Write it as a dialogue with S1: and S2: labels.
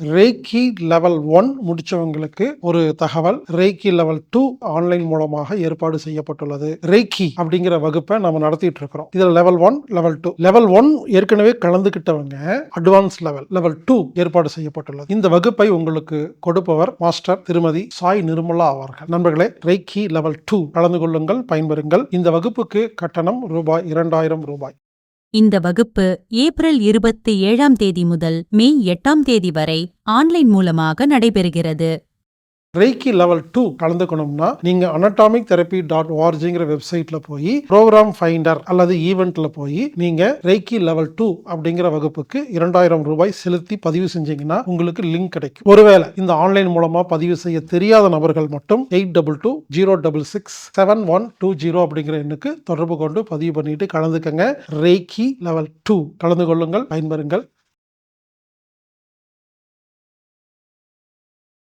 S1: ரேக்கி level 1 முடிச்சவங்களுக்கு ஒரு தகவல். ரேக்கி level 2 online மூலமாக ஏற்பாடு செய்யப்பட்டுள்ளது. ரேக்கி அப்படிங்கிற வகுப்பை நம்ம நடத்திட்டு இருக்கிறோம். இதுல லெவல் 1, லெவல் 2. லெவல் 1 ஏற்கனவே கலந்துகிட்டவங்க அட்வான்ஸ் லெவல் 2 ஏற்பாடு செய்யப்பட்டுள்ளது. இந்த வகுப்பை உங்களுக்கு கொடுப்பவர் மாஸ்டர் திருமதி சாய் நிர்மலா அவர்கள். நண்பர்களே, ரேக்கி லெவல் 2 கலந்து கொள்ளுங்கள், பயன்பெறுங்கள். இந்த வகுப்புக்கு கட்டணம் ரூபாய் 2000.
S2: இந்த வகுப்பு ஏப்ரல் 27ஆம் தேதி முதல் மே 8ஆம் தேதி வரை ஆன்லைன் மூலமாக நடைபெறுகிறது.
S1: ரேக்கி லெவல் 2 கலந்துக்கணும்னா நீங்க anatomictherapy.orgங்கிற வெப்சைட்ல போய் ப்ரோக்ராம் ஃபைண்டர் அல்லது ஈவெண்ட்ல போய் நீங்க ரேக்கி லெவல் 2 அப்படிங்கிற வகுப்புக்கு 2000 ரூபாய் செலுத்தி பதிவு செஞ்சீங்கன்னா உங்களுக்கு லிங்க் கிடைக்கும். ஒருவேளை இந்த ஆன்லைன் மூலமா பதிவு செய்ய தெரியாத நபர்கள் மட்டும் 8220667120 அப்படிங்கிற எண்ணுக்கு தொடர்பு கொண்டு பதிவு பண்ணிட்டு கலந்துக்கங்க. ரேக்கி லெவல் 2 கலந்து கொள்ளுங்கள், பயன்பெறுங்கள்.